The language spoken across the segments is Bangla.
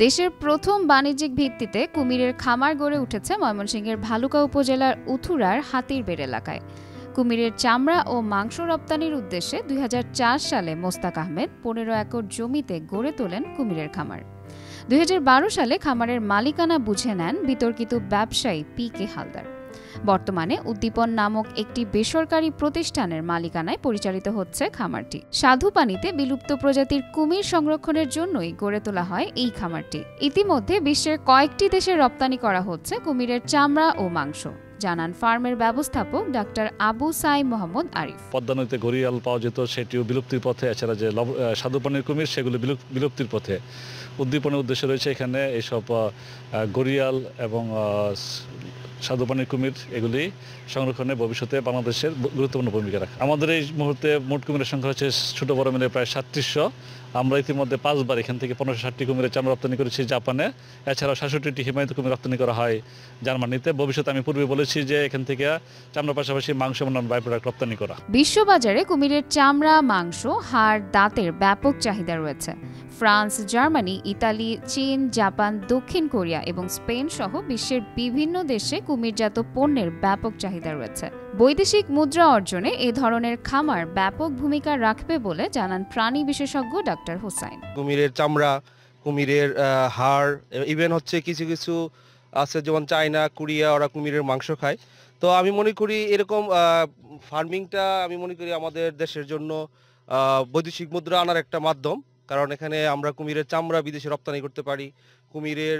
দেশের প্রথম বাণিজ্যিক ভিত্তিতে কুমিরের খামার গড়ে উঠেছে ময়মনসিংহের ভালুকা উপজেলার উথুরার হাতিরবেড় এলাকায়। কুমিরের চামড়া ও মাংস রপ্তানির উদ্দেশ্যে ২০০৪ সালে মোস্তাক আহমেদ ১৫ একর জমিতে গড়ে তোলেন কুমিরের খামার। ২০১২ সালে খামারের মালিকানা বুঝে নেন বিতর্কিত ব্যবসায়ী পি.কে. হালদার। বর্তমানে উদ্দীপন নামক একটি বেসরকারি প্রতিষ্ঠানের মালিকানায় পরিচালিত হচ্ছে খামারটি। স্বাদুপানিতে বিলুপ্ত প্রজাতির কুমির সংরক্ষণের জন্যই গড়ে তোলা হয় এই খামারটি। ইতিমধ্যে বিশ্বের কয়েকটি দেশে রপ্তানি করা হচ্ছে কুমিরের চামড়া ও মাংস, জানান ফার্মের ব্যবস্থাপক ডাক্তার আবু সাই মোহাম্মদ আরিফ। পদ্মা নদীতে ঘরিয়াল পাওয়া যেত, সেটিও বিলুপ্তির পথে। এছাড়া যে স্বাদুপানির কুমির, সেগুলো বিলুপ্তির পথে। উদ্দীপনের উদ্দেশ্য রয়েছে এখানে এইসব ঘরিয়াল এবং স্বাদুপানির কুমির এগুলি সংরক্ষণে ভবিষ্যতে বাংলাদেশের গুরুত্বপূর্ণ ভূমিকা রাখে। আমাদের এই মুহূর্তে মোট কুমিরের সংখ্যা হচ্ছে ছোট বড় মিলে প্রায় ৩৭০০। আমরা ইতিমধ্যে ৫ বার এখান থেকে ১৫৬০টি কুমিরের চামড়া রপ্তানি করেছি জাপানে। এছাড়াও ৬৭টি হিমায়িত কুমির রপ্তানি করা হয় জার্মানিতে। ভবিষ্যতে আমি পূর্বে বলেছি যে এখান থেকে চামড়ার পাশাপাশি মাংস এবং বাই প্রোডাক্ট রপ্তানি করা। বিশ্ববাজারে কুমিরের চামড়া, মাংস, হাড়, দাঁতের ব্যাপক চাহিদা রয়েছে। ফ্রান্স, জার্মানি, ইতালি, চীন, জাপান, দক্ষিণ কোরিয়া এবং স্পেন সহ বিশ্বের বিভিন্ন দেশে কুমিরজাত পণ্যের ব্যাপক চাহিদা রয়েছে। বৈদেশিক মুদ্রা অর্জনে এ ধরনের খামার ব্যাপক ভূমিকা রাখবে বলে জানান প্রাণী বিশেষজ্ঞ ডাক্তার হোসাইন। কুমিরের চামড়া, কুমিরের হাড়, ইভেন হচ্ছে কিছু কিছু আছে যেমন চায়না, কোরিয়া, ওরা কুমিরের মাংস খায়। তো আমি মনে করি এরকম ফার্মিংটা আমি মনে করি আমাদের দেশের জন্য বৈদেশিক মুদ্রা আনার একটা মাধ্যম। কারণ এখানে আমরা কুমিরের চামড়া বিদেশে রপ্তানি করতে পারি, কুমিরের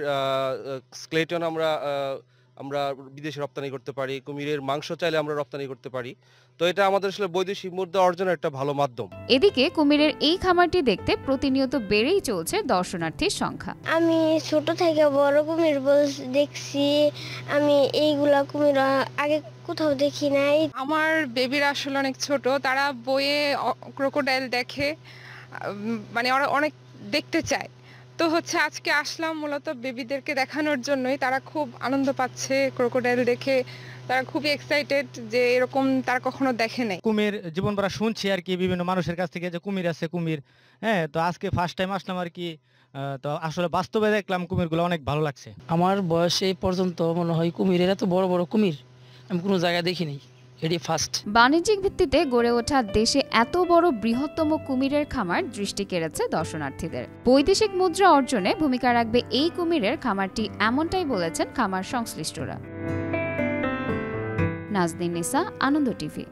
স্কেলেটন আমরা বিদেশে রপ্তানি করতে পারি, কুমিরের মাংস চাইলে আমরা রপ্তানি করতে পারি। তো এটা আমাদের আসলে বৈদেশিক মুদ্রা অর্জনের একটা ভালো মাধ্যম। এদিকে কুমিরের এই খামারটি দেখতে প্রতিনিয়ত বেড়েই চলছে দর্শনার্থীর সংখ্যা। আমি ছোট থেকে বড় কুমির দেখছি। আমি এইগুলা কুমির আগে কোথাও দেখি নাই। আমার বেবিরা আসলে অনেক ছোট, তারা বইয়ে ক্রোকোডাইল দেখে, মানে ওরা অনেক দেখতে চায়। তো আজকে আসলাম মূলত বেবিদেরকে দেখানোর জন্যই। তারা খুব আনন্দ পাচ্ছে ক্রোকোডাইল দেখে, তারা খুবই এক্সাইটেড যে এরকম তারা কখনো দেখে নাই। কুমির জীবন ভরা শুনছি আর কি বিভিন্ন মানুষের কাছ থেকে যে কুমির আছে কুমির, হ্যাঁ। তো আজকে ফার্স্ট টাইম আসলাম আর কি। তো আসলে বাস্তবে দেখলাম কুমিরগুলো অনেক ভালো লাগছে। আমার বয়সে পর্যন্ত মনে হয় কুমিরের এত বড় বড় কুমির আমি কোনো জায়গায় দেখিনি। বাণিজ্যিক ভিত্তিতে গড়ে ওঠা দেশে এত বড় বৃহত্তম কুমিরের খামার দৃষ্টি কেড়েছে দর্শনার্থীদের। বৈদেশিক মুদ্রা অর্জনে ভূমিকা রাখবে এই কুমিরের খামারটি, এমনটাই বলেছেন খামার সংশ্লিষ্টরা। নাজনীন নিসা, আনন্দ টিভি।